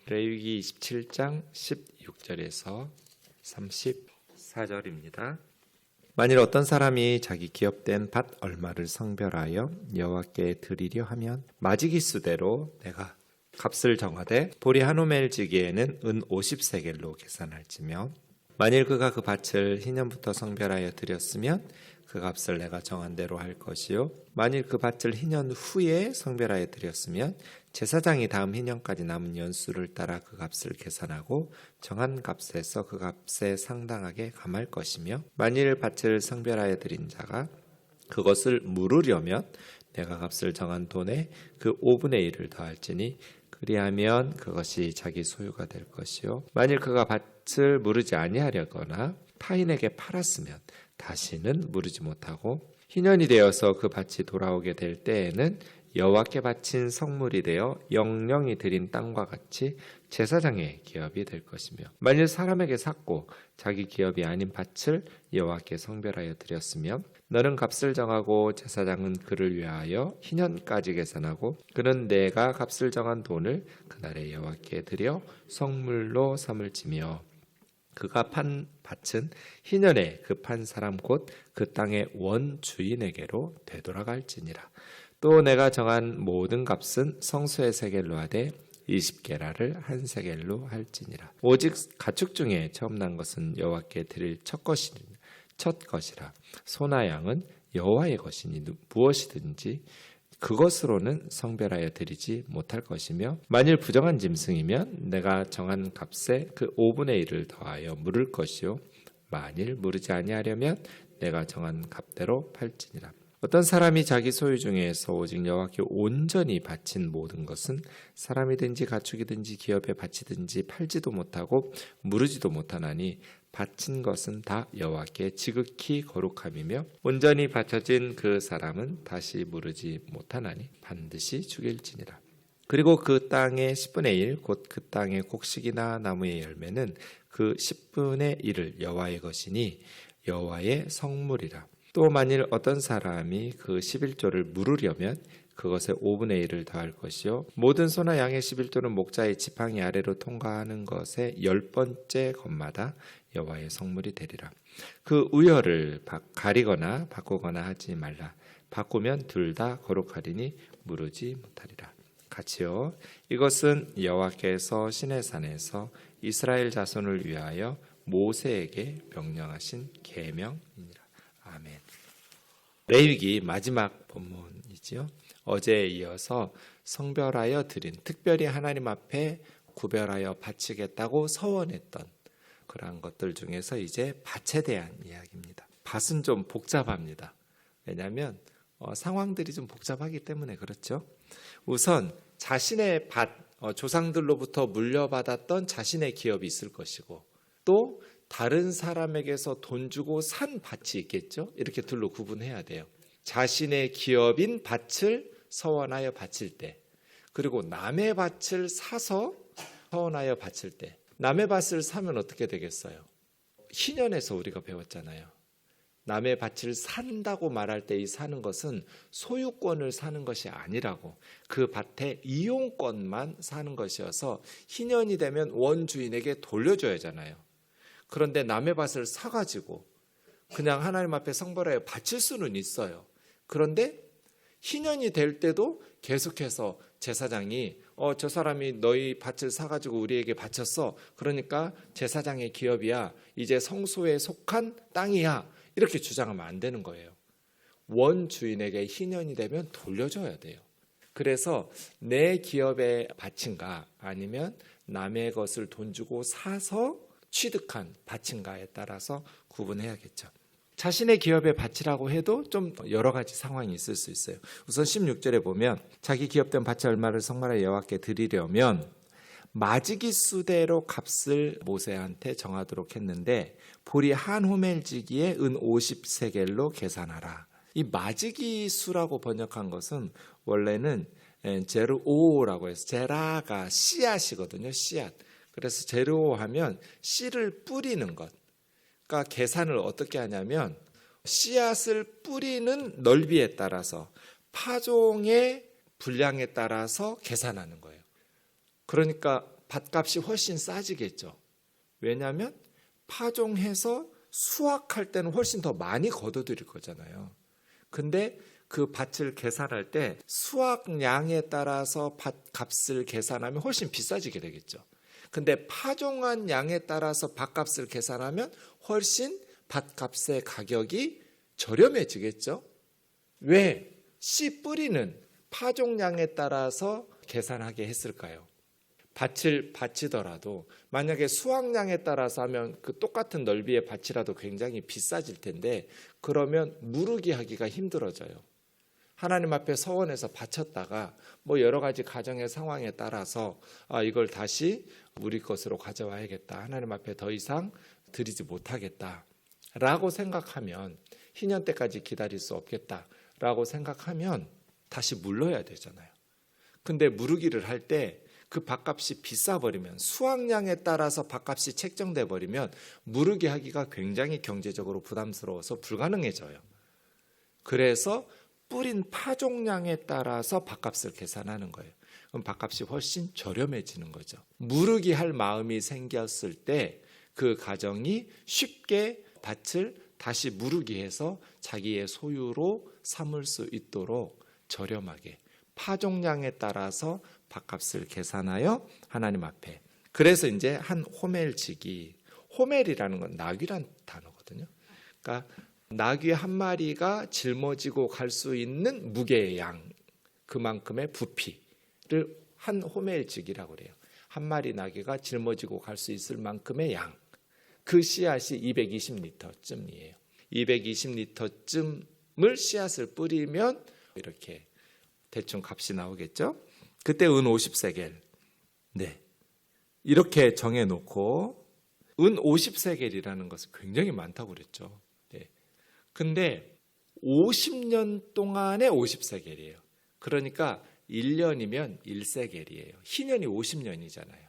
레위기 27장 16절에서 34절입니다. 만일 어떤 사람이 자기 기업된 밭 얼마를 성별하여 여호와께 드리려 하면 마지기수대로 내가 값을 정하되 보리 한 호멜지기에는 은 50세겔로 계산할지며 만일 그가 그 밭을 희년부터 성별하여 드렸으면 그 값을 내가 정한 대로 할 것이요 만일 그 밭을 희년 후에 성별하여 드렸으면 제사장이 다음 희년까지 남은 연수를 따라 그 값을 계산하고 정한 값에서 그 값에 상당하게 감할 것이며 만일 밭을 성별하여 드린 자가 그것을 물으려면 내가 값을 정한 돈에 그 5분의 1을 더할지니 그리하면 그것이 자기 소유가 될 것이요 만일 그가 밭을 무르지 아니하려거나 타인에게 팔았으면 다시는 무르지 못하고 희년이 되어서 그 밭이 돌아오게 될 때에는 여호와께 바친 성물이 되어 영령이 드린 땅과 같이 제사장의 기업이 될 것이며 만일 사람에게 샀고 자기 기업이 아닌 밭을 여호와께 성별하여 드렸으면 너는 값을 정하고 제사장은 그를 위하여 희년까지 계산하고 그는 내가 값을 정한 돈을 그날에 여호와께 드려 성물로 삼을지며 그가 판 밭은 희년에 그 판 사람 곧 그 땅의 원주인에게로 되돌아갈지니라. 또 내가 정한 모든 값은 성소의 세겔로 하되 20게라를 한 세겔로 할지니라. 오직 가축 중에 처음 난 것은 여호와께 드릴 첫 것이라. 소나 양은 여호와의 것이니 무엇이든지 그것으로는 성별하여 드리지 못할 것이며 만일 부정한 짐승이면 내가 정한 값에 그 5분의 1을 더하여 물을 것이요 만일 무르지 아니하려면 내가 정한 값대로 팔지니라. 어떤 사람이 자기 소유 중에서 오직 여호와께 온전히 바친 모든 것은 사람이든지 가축이든지 기업에 바치든지 팔지도 못하고 무르지도 못하나니 바친 것은 다 여호와께 지극히 거룩함이며 온전히 바쳐진 그 사람은 다시 무르지 못하나니 반드시 죽일지니라. 그리고 그 땅의 10분의 1 곧 그 땅의 곡식이나 나무의 열매는 그 10분의 1을 여호와의 것이니 여호와의 성물이라. 또 만일 어떤 사람이 그 11조를 물으려면 그것에 5분의 1을 더할 것이요 모든 소나 양의 11조는 목자의 지팡이 아래로 통과하는 것에 10번째 것마다 여호와의 성물이 되리라. 그 우열을 가리거나 바꾸거나 하지 말라. 바꾸면 둘 다 거룩하리니 무르지 못하리라. 같이요. 이것은 여호와께서 시내산에서 이스라엘 자손을 위하여 모세에게 명령하신 계명이니라. 아멘. 레위기 마지막 본문이지요. 어제에 이어서 성별하여 드린, 특별히 하나님 앞에 구별하여 바치겠다고 서원했던 그러한 것들 중에서 이제 밭에 대한 이야기입니다. 밭은 좀 복잡합니다. 왜냐하면 상황들이 좀 복잡하기 때문에 그렇죠. 우선 자신의 밭, 조상들로부터 물려받았던 자신의 기업이 있을 것이고 또 다른 사람에게서 돈 주고 산 밭이 있겠죠. 이렇게 둘로 구분해야 돼요. 자신의 기업인 밭을 서원하여 바칠 때, 그리고 남의 밭을 사서 서원하여 바칠 때. 남의 밭을 사면 어떻게 되겠어요? 희년에서 우리가 배웠잖아요. 남의 밭을 산다고 말할 때 이 사는 것은 소유권을 사는 것이 아니라고, 그 밭의 이용권만 사는 것이어서 희년이 되면 원주인에게 돌려줘야 하잖아요. 그런데 남의 밭을 사가지고 그냥 하나님 앞에 성별하여 바칠 수는 있어요. 그런데 희년이 될 때도 계속해서 제사장이 저 사람이 너희 밭을 사가지고 우리에게 바쳤어. 그러니까 제사장의 기업이야. 이제 성소에 속한 땅이야. 이렇게 주장하면 안 되는 거예요. 원주인에게 희년이 되면 돌려줘야 돼요. 그래서 내 기업에 바친가 아니면 남의 것을 돈 주고 사서 취득한 밭인가에 따라서 구분해야겠죠. 자신의 기업에 바치라고 해도 좀 여러 가지 상황이 있을 수 있어요. 우선 16절에 보면 자기 기업된 밭의 얼마를 성말하여 여호와께 드리려면 마지기수대로 값을 모세한테 정하도록 했는데 보리 한 호멜지기에 은 50세겔로 계산하라. 이 마지기수라고 번역한 것은 원래는 제르오라고 해서 제라가 씨앗이거든요. 씨앗. 그래서 제르오 하면 씨를 뿌리는 것. 그러니까 계산을 어떻게 하냐면 씨앗을 뿌리는 넓이에 따라서 파종의 분량에 따라서 계산하는 거예요. 그러니까 밭값이 훨씬 싸지겠죠. 왜냐하면 파종해서 수확할 때는 훨씬 더 많이 거둬들일 거잖아요. 근데 그 밭을 계산할 때 수확량에 따라서 밭값을 계산하면 훨씬 비싸지게 되겠죠. 근데 파종한 양에 따라서 밭값을 계산하면 훨씬 밭값의 가격이 저렴해지겠죠. 왜? 씨 뿌리는 파종량에 따라서 계산하게 했을까요? 밭을 바치더라도 만약에 수확량에 따라서 하면 그 똑같은 넓이의 밭이라도 굉장히 비싸질 텐데 그러면 무르기 하기가 힘들어져요. 하나님 앞에 서원해서 바쳤다가 뭐 여러 가지 가정의 상황에 따라서 이걸 다시 우리 것으로 가져와야겠다. 하나님 앞에 더 이상 드리지 못하겠다라고 생각하면 희년 때까지 기다릴 수 없겠다라고 생각하면 다시 물러야 되잖아요. 근데 무르기를 할 때 그 밭값이 비싸버리면 수확량에 따라서 밭값이 책정돼 버리면 무르기 하기가 굉장히 경제적으로 부담스러워서 불가능해져요. 그래서 뿌린 파종량에 따라서 밭값을 계산하는 거예요. 그럼 밭값이 훨씬 저렴해지는 거죠. 무르기 할 마음이 생겼을 때 그 가정이 쉽게 밭을 다시 무르기해서 자기의 소유로 삼을 수 있도록 저렴하게 파종량에 따라서 밭값을 계산하여 하나님 앞에. 그래서 이제 한 호멜지기, 호멜이라는 건 나귀란 단어거든요. 그러니까 나귀 한 마리가 짊어지고 갈 수 있는 무게의 양, 그만큼의 부피를 한 호멜지기라고 그래요. 한 마리 나귀가 짊어지고 갈 수 있을 만큼의 양. 그 씨앗이 220리터쯤이에요. 220리터쯤을 씨앗을 뿌리면 이렇게 대충 값이 나오겠죠. 그때 은 50세겔. 네. 이렇게 정해놓고 은 50세겔이라는 것은 굉장히 많다고 그랬죠. 네. 근데 50년 동안의 50세겔이에요. 그러니까 1년이면 1세겔이에요. 희년이 50년이잖아요.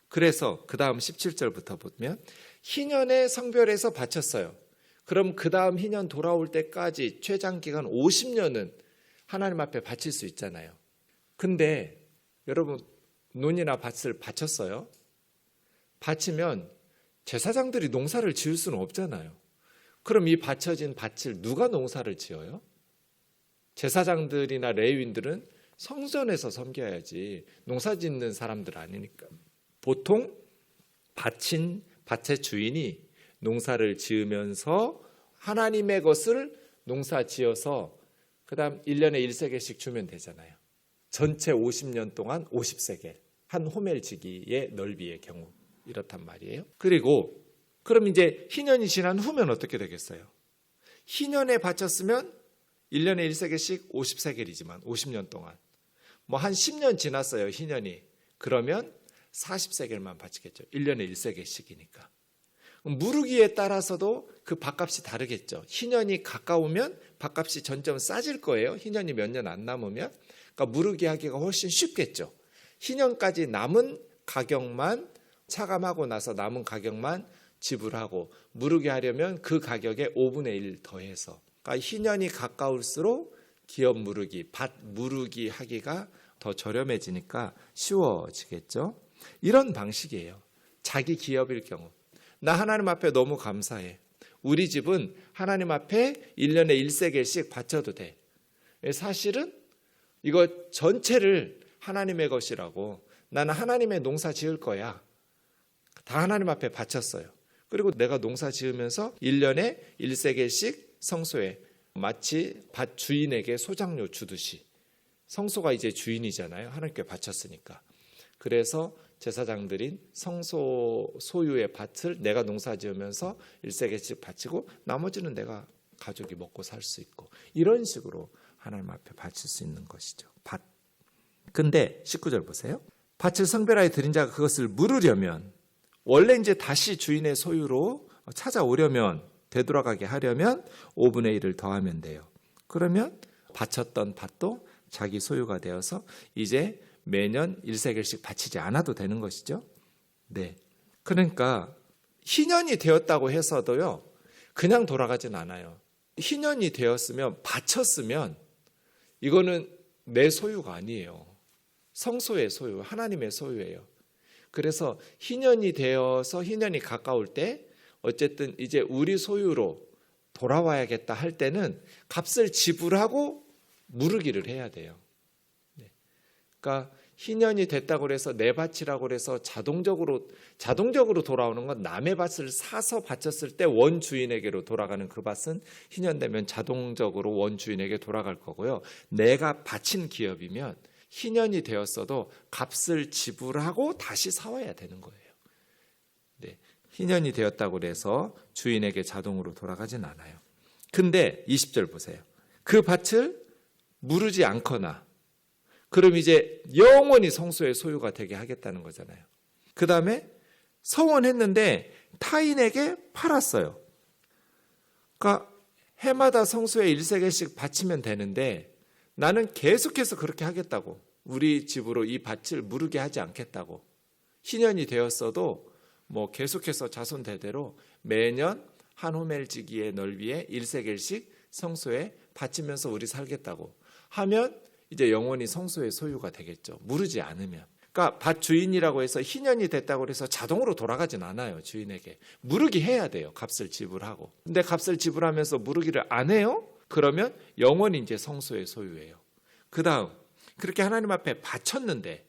그래서 그 다음 17절부터 보면 희년에 성별해서 바쳤어요. 그럼 그 다음 희년 돌아올 때까지 최장기간 50년은 하나님 앞에 바칠 수 있잖아요. 근데 여러분 논이나 밭을 바쳤어요. 바치면 제사장들이 농사를 지을 수는 없잖아요. 그럼 이 바쳐진 밭을 누가 농사를 지어요? 제사장들이나 레위인들은 성전에서 섬겨야지 농사 짓는 사람들 아니니까. 보통 바친 밭의 주인이 농사를 지으면서 하나님의 것을 농사 지어서 그 다음 1년에 1세겔씩 주면 되잖아요. 전체 50년 동안 50세겔. 한 호멜지기의 넓이의 경우 이렇단 말이에요. 그리고 그럼 이제 희년이 지난 후면 어떻게 되겠어요? 희년에 바쳤으면 1년에 1세겔씩 50세겔이지만 50년 동안 뭐 한 10년 지났어요. 희년이. 그러면 40세겔만 바치겠죠. 1년에 1세겔씩이니까. 무르기에 따라서도 그 밭값이 다르겠죠. 희년이 가까우면 밭값이 점점 싸질 거예요. 희년이 몇 년 안 남으면. 그러니까 무르기 하기가 훨씬 쉽겠죠. 희년까지 남은 가격만 차감하고 나서 남은 가격만 지불하고 무르기 하려면 그 가격에 5분의 1 더해서. 그러니까 희년이 가까울수록 기업 무르기, 밭 무르기 하기가 더 저렴해지니까 쉬워지겠죠. 이런 방식이에요. 자기 기업일 경우. 나 하나님 앞에 너무 감사해. 우리 집은 하나님 앞에 1년에 1세겔씩 바쳐도 돼. 사실은 이거 전체를 하나님의 것이라고 나는 하나님의 농사 지을 거야. 다 하나님 앞에 바쳤어요. 그리고 내가 농사 지으면서 1년에 1세겔씩 성소에 마치 밭 주인에게 소장료 주듯이 성소가 이제 주인이잖아요. 하나님께 바쳤으니까. 그래서 제사장들인 성소 소유의 밭을 내가 농사 지으면서 1세겔씩 바치고 나머지는 내가 가족이 먹고 살 수 있고 이런 식으로 하나님 앞에 바칠 수 있는 것이죠. 밭. 근데 19절 보세요. 밭을 성별하여 드린 자가 그것을 물으려면 원래 이제 다시 주인의 소유로 찾아오려면 되돌아가게 하려면 5분의 1을 더하면 돼요. 그러면 바쳤던 밭도 자기 소유가 되어서 이제 매년 1세겔씩 바치지 않아도 되는 것이죠. 네. 그러니까 희년이 되었다고 해서도요. 그냥 돌아가진 않아요. 희년이 되었으면 바쳤으면 이거는 내 소유가 아니에요. 성소의 소유, 하나님의 소유예요. 그래서 희년이 되어서 희년이 가까울 때 어쨌든 이제 우리 소유로 돌아와야겠다 할 때는 값을 지불하고 무르기를 해야 돼요. 그러니까 희년이 됐다고 해서 내 밭이라고 해서 자동적으로 돌아오는 건 남의 밭을 사서 바쳤을 때 원주인에게로 돌아가는 그 밭은 희년 되면 자동적으로 원주인에게 돌아갈 거고요. 내가 바친 기업이면 희년이 되었어도 값을 지불하고 다시 사와야 되는 거예요. 네, 희년이 되었다고 해서 주인에게 자동으로 돌아가진 않아요. 근데 20절 보세요. 그 밭을 무르지 않거나 그럼 이제 영원히 성소의 소유가 되게 하겠다는 거잖아요. 그 다음에 서원했는데 타인에게 팔았어요. 그러니까 해마다 성소에 1세겔씩 바치면 되는데 나는 계속해서 그렇게 하겠다고. 우리 집으로 이 밭을 무르게 하지 않겠다고. 희년이 되었어도 뭐 계속해서 자손 대대로 매년 한 호멜지기의 넓이에 1세겔씩 성소에 바치면서 우리 살겠다고 하면 이제 영원히 성소의 소유가 되겠죠. 무르지 않으면. 그러니까 밭 주인이라고 해서 희년이 됐다고 해서 자동으로 돌아가진 않아요. 주인에게. 무르기 해야 돼요. 값을 지불하고. 근데 값을 지불하면서 무르기를 안 해요? 그러면 영원히 이제 성소의 소유예요. 그 다음 그렇게 하나님 앞에 바쳤는데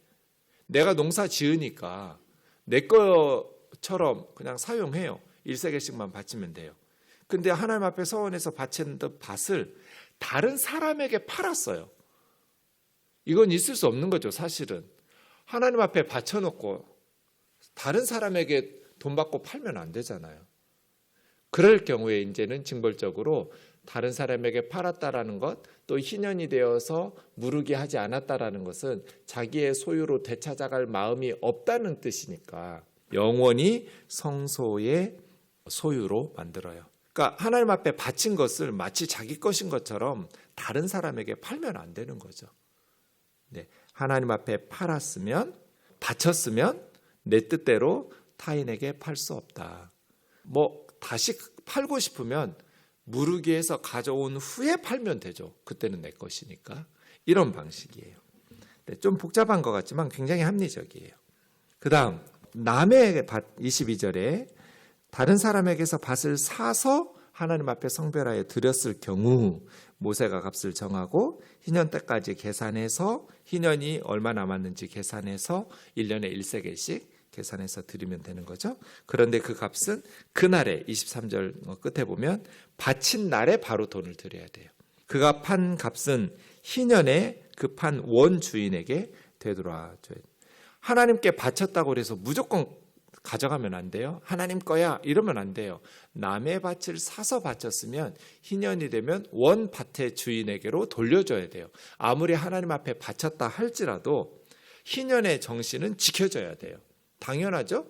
내가 농사 지으니까 내 것처럼 그냥 사용해요. 1세겔씩만 바치면 돼요. 근데 하나님 앞에 서원해서 바친 밭을 다른 사람에게 팔았어요. 이건 있을 수 없는 거죠. 사실은 하나님 앞에 바쳐놓고 다른 사람에게 돈 받고 팔면 안 되잖아요. 그럴 경우에 이제는 징벌적으로 다른 사람에게 팔았다라는 것, 또 희년이 되어서 무르게 하지 않았다라는 것은 자기의 소유로 되찾아갈 마음이 없다는 뜻이니까 영원히 성소의 소유로 만들어요. 그러니까 하나님 앞에 바친 것을 마치 자기 것인 것처럼 다른 사람에게 팔면 안 되는 거죠. 네, 하나님 앞에 바쳤으면 내 뜻대로 타인에게 팔 수 없다. 뭐 다시 팔고 싶으면 무르게 해서 가져온 후에 팔면 되죠. 그때는 내 것이니까. 이런 방식이에요. 네, 좀 복잡한 것 같지만 굉장히 합리적이에요. 그 다음 남의 밭 22절에 다른 사람에게서 밭을 사서 하나님 앞에 성별하여 드렸을 경우 모세가 값을 정하고 희년 때까지 계산해서 희년이 얼마 남았는지 계산해서 1년에 1세겔씩 계산해서 드리면 되는 거죠. 그런데 그 값은 그날에 23절 끝에 보면 바친 날에 바로 돈을 드려야 돼요. 그가 판 값은 희년에 그 판 원주인에게 되돌아줘야 돼요. 하나님께 바쳤다고 해서 무조건 가져가면 안 돼요. 하나님 거야 이러면 안 돼요. 남의 밭을 사서 바쳤으면 희년이 되면 원 밭의 주인에게로 돌려줘야 돼요. 아무리 하나님 앞에 바쳤다 할지라도 희년의 정신은 지켜져야 돼요. 당연하죠.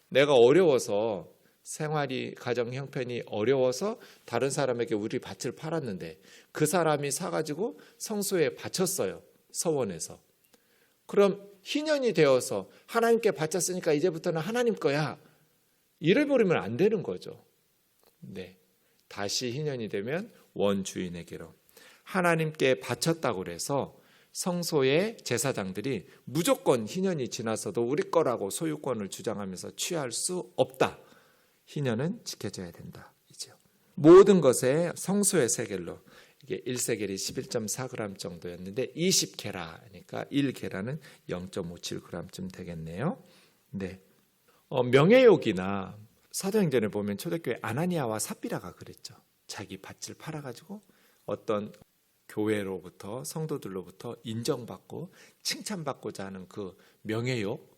내가 어려워서 생활이 가정 형편이 어려워서 다른 사람에게 우리 밭을 팔았는데 그 사람이 사가지고 성소에 바쳤어요. 서원에서. 그럼 희년이 되어서 하나님께 바쳤으니까 이제부터는 하나님 거야. 이래버리면 안 되는 거죠. 네, 다시 희년이 되면 원주인에게로. 하나님께 바쳤다고 해서 성소의 제사장들이 무조건 희년이 지나서도 우리 거라고 소유권을 주장하면서 취할 수 없다. 희년은 지켜져야 된다. 이죠. 모든 것에 성소의 세겔로 이게 1세겔이 11.4g 정도였는데 20게라니까 1게라는 0.57g쯤 되겠네요. 네. 명예욕이나 사도행전에 보면 초대교회 아나니아와 삽비라가 그랬죠. 자기 밭을 팔아가지고 어떤 교회로부터 성도들로부터 인정받고 칭찬받고자 하는 그 명예욕,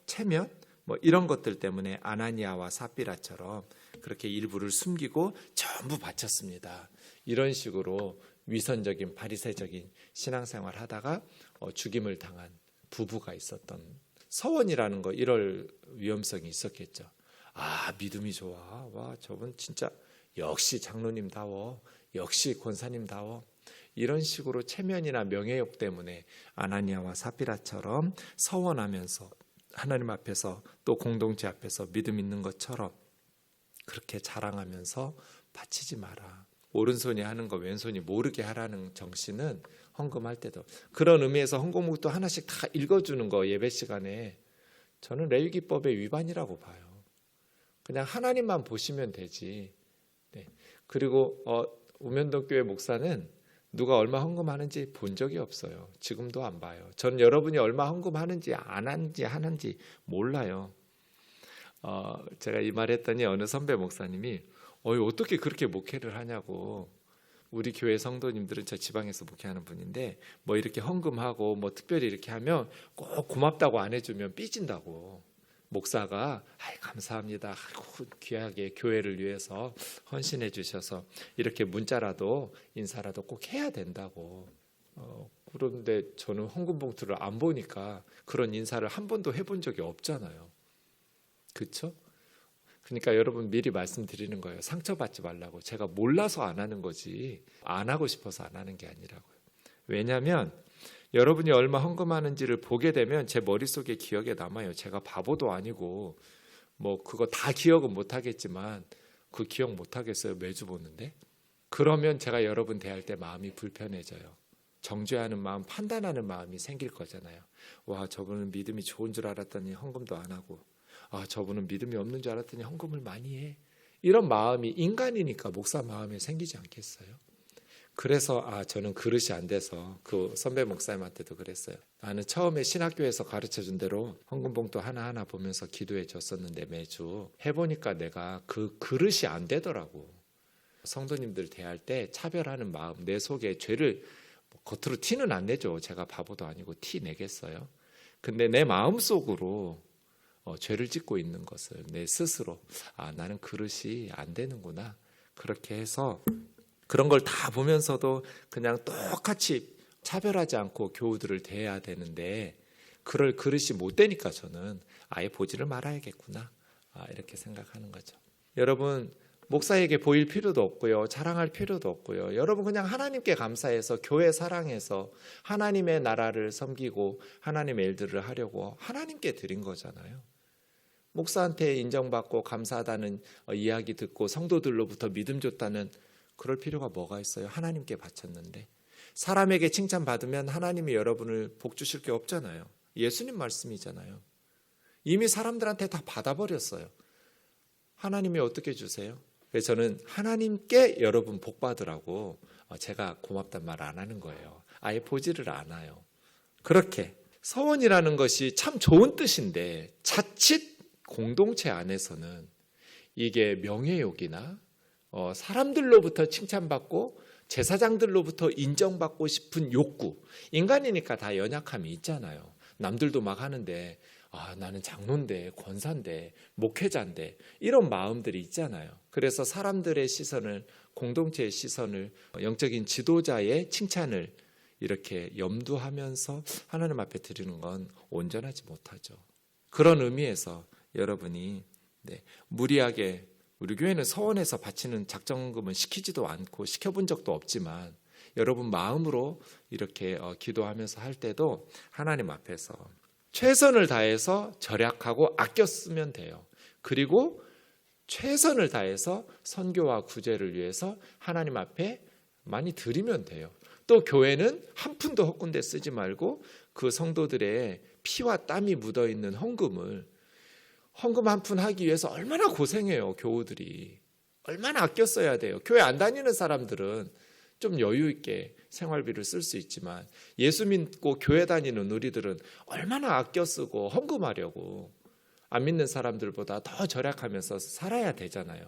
체면 뭐 이런 것들 때문에 아나니아와 삽비라처럼 그렇게 일부를 숨기고 전부 바쳤습니다. 이런 식으로 위선적인 바리새적인 신앙생활 하다가 죽임을 당한 부부가 있었던 서원이라는 거 이럴 위험성이 있었겠죠. 아, 믿음이 좋아. 와, 저분 진짜 역시 장로님다워. 역시 권사님다워. 이런 식으로 체면이나 명예욕 때문에 아나니아와 삽비라처럼 서원하면서 하나님 앞에서 또 공동체 앞에서 믿음 있는 것처럼 그렇게 자랑하면서 바치지 마라. 오른손이 하는 거 왼손이 모르게 하라는 정신은 헌금할 때도 그런 의미에서 헌금묵도 하나씩 다 읽어주는 거 예배 시간에 저는 레위기법의 위반이라고 봐요. 그냥 하나님만 보시면 되지. 네. 그리고 우면동 교회 목사는 누가 얼마 헌금하는지 본 적이 없어요. 지금도 안 봐요. 전 여러분이 얼마 헌금하는지 안 하는지 몰라요. 제가 이 말 했더니 어느 선배 목사님이 어떻게 그렇게 목회를 하냐고. 우리 교회 성도님들은 저 지방에서 목회하는 분인데 뭐 이렇게 헌금하고 뭐 특별히 이렇게 하면 꼭 고맙다고 안 해주면 삐진다고. 목사가 감사합니다. 아이고, 귀하게 교회를 위해서 헌신해 주셔서 이렇게 문자라도 인사라도 꼭 해야 된다고. 그런데 저는 헌금 봉투를 안 보니까 그런 인사를 한 번도 해본 적이 없잖아요. 그렇죠? 그러니까 여러분 미리 말씀드리는 거예요. 상처받지 말라고. 제가 몰라서 안 하는 거지 안 하고 싶어서 안 하는 게 아니라고요. 왜냐하면 여러분이 얼마 헌금하는지를 보게 되면 제 머릿속에 기억에 남아요. 제가 바보도 아니고 뭐 그거 다 기억은 못하겠지만 그 기억 못하겠어요. 매주 보는데. 그러면 제가 여러분 대할 때 마음이 불편해져요. 정죄하는 마음, 판단하는 마음이 생길 거잖아요. 와, 저분은 믿음이 좋은 줄 알았더니 헌금도 안 하고, 저분은 믿음이 없는 줄 알았더니 헌금을 많이 해. 이런 마음이 인간이니까 목사 마음에 생기지 않겠어요? 그래서 저는 그릇이 안 돼서 그 선배 목사님한테도 그랬어요. 나는 처음에 신학교에서 가르쳐준 대로 헌금 봉투 하나하나 보면서 기도해 줬었는데 매주 해보니까 내가 그 그릇이 안 되더라고. 성도님들 대할 때 차별하는 마음, 내 속에 죄를 겉으로 티는 안 내죠. 제가 바보도 아니고 티 내겠어요. 근데 내 마음속으로 죄를 짓고 있는 것을 내 스스로 나는 그릇이 안 되는구나. 그렇게 해서 그런 걸 다 보면서도 그냥 똑같이 차별하지 않고 교우들을 대해야 되는데 그럴 그릇이 못 되니까 저는 아예 보지를 말아야겠구나. 이렇게 생각하는 거죠. 여러분 목사에게 보일 필요도 없고요. 자랑할 필요도 없고요. 여러분 그냥 하나님께 감사해서 교회 사랑해서 하나님의 나라를 섬기고 하나님의 일들을 하려고 하나님께 드린 거잖아요. 목사한테 인정받고 감사하다는 이야기 듣고 성도들로부터 믿음 줬다는 그럴 필요가 뭐가 있어요? 하나님께 바쳤는데. 사람에게 칭찬받으면 하나님이 여러분을 복 주실 게 없잖아요. 예수님 말씀이잖아요. 이미 사람들한테 다 받아버렸어요. 하나님이 어떻게 주세요? 그래서 저는 하나님께 여러분 복 받으라고 제가 고맙단 말 안 하는 거예요. 아예 보지를 않아요. 그렇게 서원이라는 것이 참 좋은 뜻인데 자칫 공동체 안에서는 이게 명예욕이나 사람들로부터 칭찬받고 제사장들로부터 인정받고 싶은 욕구, 인간이니까 다 연약함이 있잖아요. 남들도 막 하는데 나는 장로인데 권사인데 목회자인데 이런 마음들이 있잖아요. 그래서 사람들의 시선을, 공동체의 시선을, 영적인 지도자의 칭찬을 이렇게 염두하면서 하나님 앞에 드리는 건 온전하지 못하죠. 그런 의미에서 여러분이 무리하게, 우리 교회는 서원에서 바치는 작정금은 시키지도 않고 시켜본 적도 없지만 여러분 마음으로 이렇게 기도하면서 할 때도 하나님 앞에서 최선을 다해서 절약하고 아껴 쓰면 돼요. 그리고 최선을 다해서 선교와 구제를 위해서 하나님 앞에 많이 드리면 돼요. 또 교회는 한 푼도 헛군데 쓰지 말고 그 성도들의 피와 땀이 묻어있는 헌금 한 푼 하기 위해서 얼마나 고생해요. 교우들이 얼마나 아껴 써야 돼요. 교회 안 다니는 사람들은 좀 여유 있게 생활비를 쓸 수 있지만 예수 믿고 교회 다니는 우리들은 얼마나 아껴 쓰고 헌금하려고 안 믿는 사람들보다 더 절약하면서 살아야 되잖아요.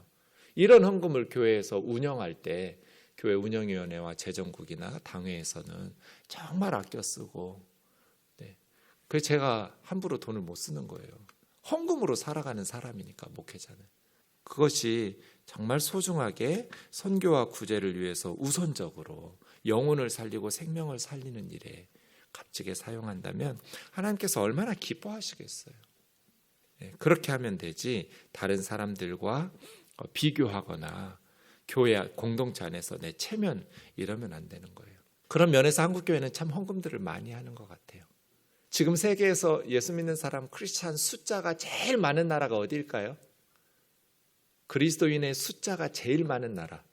이런 헌금을 교회에서 운영할 때 교회 운영위원회와 재정국이나 당회에서는 정말 아껴 쓰고 그래서 제가 함부로 돈을 못 쓰는 거예요. 헌금으로 살아가는 사람이니까 목회자는. 그것이 정말 소중하게 선교와 구제를 위해서 우선적으로 영혼을 살리고 생명을 살리는 일에 값지게 사용한다면 하나님께서 얼마나 기뻐하시겠어요. 그렇게 하면 되지 다른 사람들과 비교하거나 교회 공동체 안에서 내 체면 이러면 안 되는 거예요. 그런 면에서 한국교회는 참 헌금들을 많이 하는 것 같아요. 지금 세계에서 예수 믿는 사람 크리스찬 숫자가 제일 많은 나라가 어디일까요? 그리스도인의 숫자가 제일 많은 나라.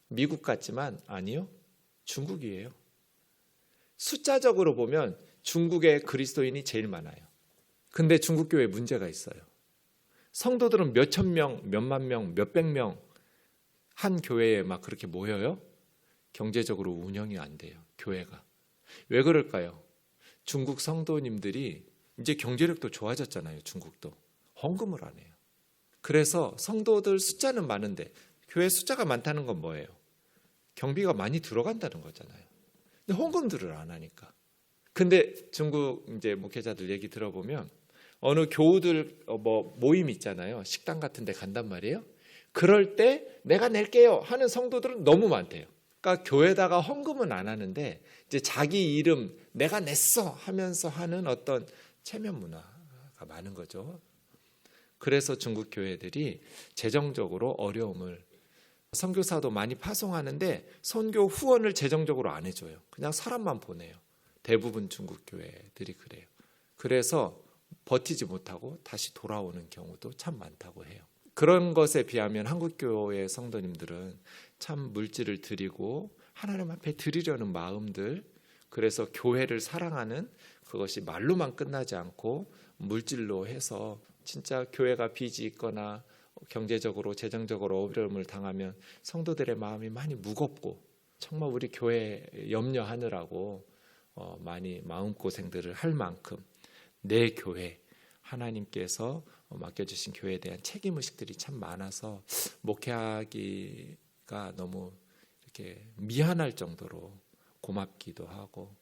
미국 같지만 아니요. 중국이에요. 숫자적으로 보면 중국의 그리스도인이 제일 많아요. 근데 중국 교회에 문제가 있어요. 성도들은 몇천 명, 몇만 명, 몇백 명 한 교회에 막 그렇게 모여요. 경제적으로 운영이 안 돼요. 교회가. 왜 그럴까요? 중국 성도님들이 이제 경제력도 좋아졌잖아요. 중국도. 헌금을 안 해요. 그래서 성도들 숫자는 많은데 교회 숫자가 많다는 건 뭐예요? 경비가 많이 들어간다는 거잖아요. 근데 헌금들을 안 하니까. 근데 중국 이제 목회자들 얘기 들어보면 어느 교우들 모임 있잖아요. 식당 같은 데 간단 말이에요. 그럴 때 내가 낼게요 하는 성도들은 너무 많대요. 그러니까 교회다가 헌금은 안 하는데 이제 자기 이름 내가 냈어 하면서 하는 어떤 체면 문화가 많은 거죠. 그래서 중국 교회들이 재정적으로 어려움을, 선교사도 많이 파송하는데 선교 후원을 재정적으로 안 해줘요. 그냥 사람만 보내요. 대부분 중국 교회들이 그래요. 그래서 버티지 못하고 다시 돌아오는 경우도 참 많다고 해요. 그런 것에 비하면 한국교회 성도님들은 참 물질을 드리고 하나님 앞에 드리려는 마음들, 그래서 교회를 사랑하는 그것이 말로만 끝나지 않고 물질로 해서 진짜 교회가 빚이 있거나 경제적으로 재정적으로 어려움을 당하면 성도들의 마음이 많이 무겁고 정말 우리 교회 염려하느라고 많이 마음고생들을 할 만큼 내 교회, 하나님께서 맡겨주신 교회에 대한 책임의식들이 참 많아서 목회하기가 너무 이렇게 미안할 정도로 고맙기도 하고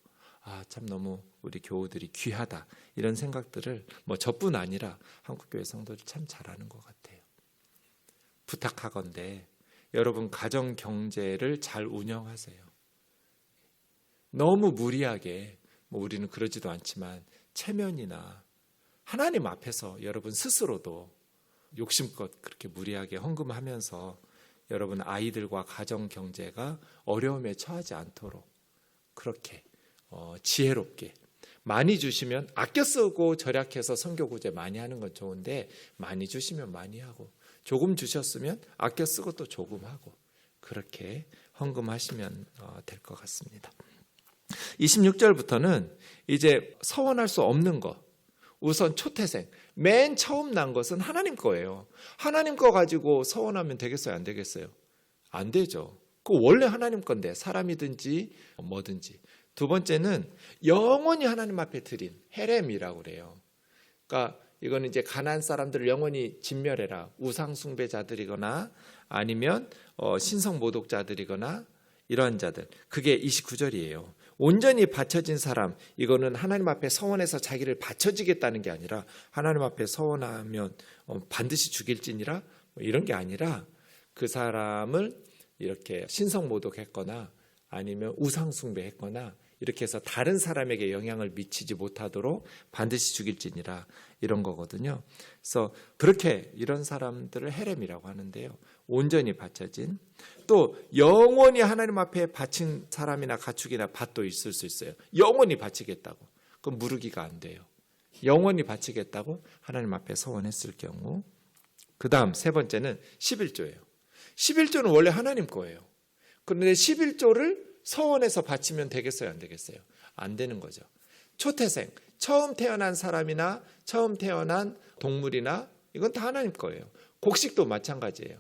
참 너무 우리 교우들이 귀하다 이런 생각들을 저뿐 아니라 한국교회 성도들 참 잘하는 것 같아요. 부탁하건대 여러분 가정 경제를 잘 운영하세요. 너무 무리하게 우리는 그러지도 않지만 체면이나 하나님 앞에서 여러분 스스로도 욕심껏 그렇게 무리하게 헌금하면서 여러분 아이들과 가정 경제가 어려움에 처하지 않도록 그렇게 지혜롭게 많이 주시면 아껴 쓰고 절약해서 선교 구제 많이 하는 건 좋은데 많이 주시면 많이 하고 조금 주셨으면 아껴 쓰고 또 조금 하고 그렇게 헌금하시면 될 것 같습니다. 26절부터는 이제 서원할 수 없는 것, 우선 초태생, 맨 처음 난 것은 하나님 거예요. 하나님 거 가지고 서원하면 되겠어요? 안 되겠어요? 안 되죠. 그거 원래 하나님 건데 사람이든지 뭐든지. 두 번째는 영원히 하나님 앞에 드린 헤렘이라고 그래요. 그러니까 이거는 이제 가나안 사람들을 영원히 진멸해라. 우상 숭배자들이거나 아니면 신성 모독자들이거나 이러한 자들. 그게 29절이에요. 온전히 바쳐진 사람, 이거는 하나님 앞에 서원해서 자기를 바쳐지겠다는 게 아니라 하나님 앞에 서원하면 반드시 죽일지니라 이런 게 아니라 그 사람을 이렇게 신성 모독했거나 아니면 우상 숭배했거나 이렇게 해서 다른 사람에게 영향을 미치지 못하도록 반드시 죽일지니라 이런 거거든요. 그래서 그렇게 이런 사람들을 헤렘이라고 하는데요. 온전히 바쳐진, 또 영원히 하나님 앞에 바친 사람이나 가축이나 밭도 있을 수 있어요. 영원히 바치겠다고. 그럼 무르기가 안 돼요. 영원히 바치겠다고 하나님 앞에 서원했을 경우. 그 다음 세 번째는 11조예요. 11조는 원래 하나님 거예요. 그런데 11조를 서원해서 바치면 되겠어요? 안 되겠어요? 안 되는 거죠. 초태생, 처음 태어난 사람이나 처음 태어난 동물이나 이건 다 하나님 거예요. 곡식도 마찬가지예요.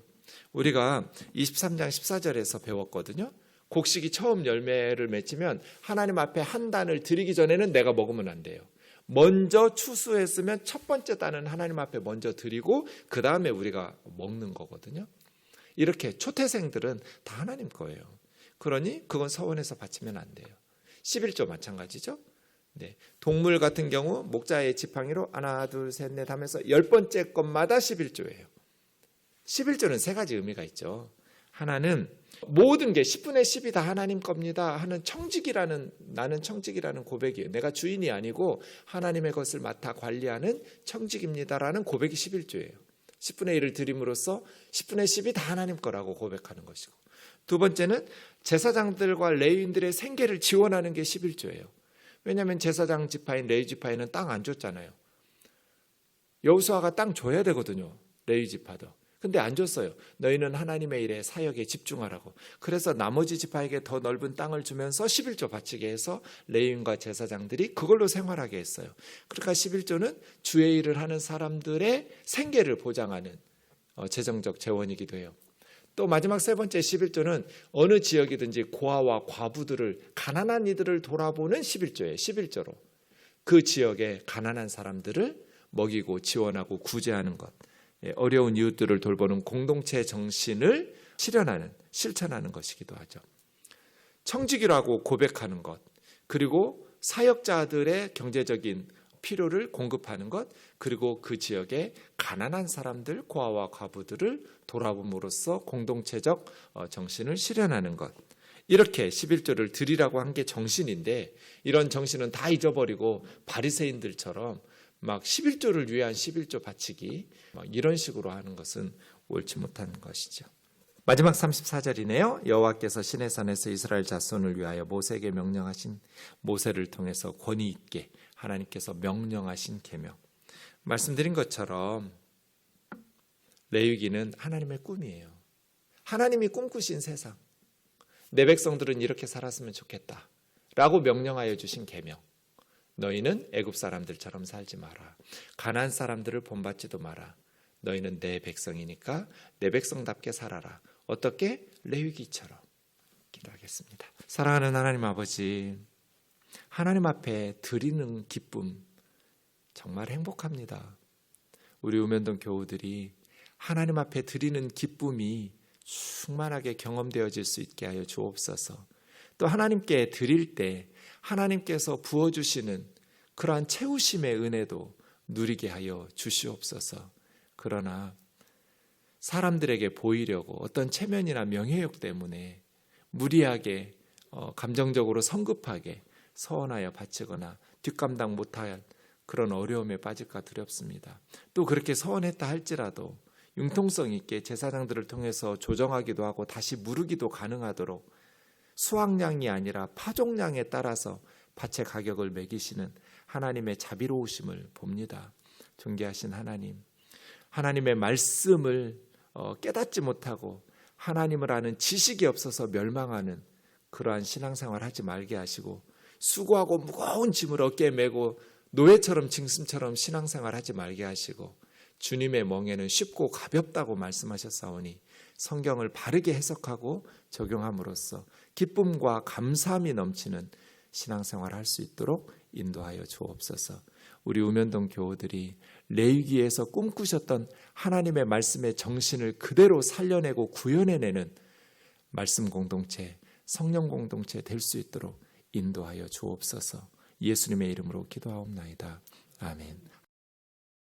우리가 23장 14절에서 배웠거든요. 곡식이 처음 열매를 맺히면 하나님 앞에 한 단을 드리기 전에는 내가 먹으면 안 돼요. 먼저 추수했으면 첫 번째 단은 하나님 앞에 먼저 드리고 그 다음에 우리가 먹는 거거든요. 이렇게 초태생들은 다 하나님 거예요. 그러니 그건 서원해서 바치면 안 돼요. 11조 마찬가지죠. 네. 동물 같은 경우 목자의 지팡이로 하나 둘 셋 넷 하면서 10번째 것마다 11조예요. 11조는 세 가지 의미가 있죠. 하나는 모든 게 10분의 10이 다 하나님 겁니다 하는 나는 청직이라는 고백이에요. 내가 주인이 아니고 하나님의 것을 맡아 관리하는 청직입니다라는 고백이 11조예요. 10분의 1을 드림으로써 10분의 10이 다 하나님 거라고 고백하는 것이고, 두 번째는 제사장들과 레위인들의 생계를 지원하는 게 11조예요. 왜냐하면 제사장 지파인 레위 지파에는 땅 안 줬잖아요. 여호수아가 땅 줘야 되거든요. 레위 지파도. 근데 안 줬어요. 너희는 하나님의 일에 사역에 집중하라고. 그래서 나머지 지파에게 더 넓은 땅을 주면서 11조 바치게 해서 레위인과 제사장들이 그걸로 생활하게 했어요. 그러니까 11조는 주의 일을 하는 사람들의 생계를 보장하는 재정적 재원이기도 해요. 또 마지막 세 번째 11조는 어느 지역이든지 고아와 과부들을, 가난한 이들을 돌아보는 11조예요. 11조로 그 지역의 가난한 사람들을 먹이고 지원하고 구제하는 것, 어려운 이웃들을 돌보는 공동체 정신을 실천하는 것이기도 하죠. 청지기라고 고백하는 것, 그리고 사역자들의 경제적인 필요를 공급하는 것, 그리고 그 지역의 가난한 사람들, 고아와 과부들을 돌아봄으로써 공동체적 정신을 실현하는 것. 이렇게 11조를 드리라고 한 게 정신인데, 이런 정신은 다 잊어버리고 바리새인들처럼 막 11조를 위한 11조 바치기 이런 식으로 하는 것은 옳지 못한 것이죠. 마지막 34절이네요. 여호와께서 시내산에서 이스라엘 자손을 위하여 모세에게 명령하신, 모세를 통해서 권위 있게 하나님께서 명령하신 계명. 말씀드린 것처럼 레위기는 하나님의 꿈이에요. 하나님이 꿈꾸신 세상, 내 백성들은 이렇게 살았으면 좋겠다 라고 명령하여 주신 계명. 너희는 애굽 사람들처럼 살지 마라. 가나안 사람들을 본받지도 마라. 너희는 내 백성이니까 내 백성답게 살아라. 어떻게? 레위기처럼. 기도하겠습니다. 사랑하는 하나님 아버지, 하나님 앞에 드리는 기쁨 정말 행복합니다. 우리 우면동 교우들이 하나님 앞에 드리는 기쁨이 충만하게 경험되어질 수 있게 하여 주옵소서. 또 하나님께 드릴 때 하나님께서 부어주시는 그러한 채우심의 은혜도 누리게 하여 주시옵소서. 그러나 사람들에게 보이려고 어떤 체면이나 명예욕 때문에 무리하게 감정적으로 성급하게 서원하여 바치거나 뒷감당 못할 그런 어려움에 빠질까 두렵습니다. 또 그렇게 서원했다 할지라도 융통성 있게 제사장들을 통해서 조정하기도 하고 다시 무르기도 가능하도록 수확량이 아니라 파종량에 따라서 밭의 가격을 매기시는 하나님의 자비로우심을 봅니다. 존귀하신 하나님, 하나님의 말씀을 깨닫지 못하고 하나님을 아는 지식이 없어서 멸망하는 그러한 신앙생활 하지 말게 하시고, 수고하고 무거운 짐을 어깨에 메고 노예처럼 징승처럼 신앙생활 하지 말게 하시고, 주님의 멍에는 쉽고 가볍다고 말씀하셨사오니 성경을 바르게 해석하고 적용함으로써 기쁨과 감사함이 넘치는 신앙생활을 할 수 있도록 인도하여 주옵소서. 우리 우면동 교우들이 레위기에서 꿈꾸셨던 하나님의 말씀의 정신을 그대로 살려내고 구현해내는 말씀 공동체, 성령 공동체 될 수 있도록 인도하여 주옵소서. 예수님의 이름으로 기도하옵나이다. 아멘.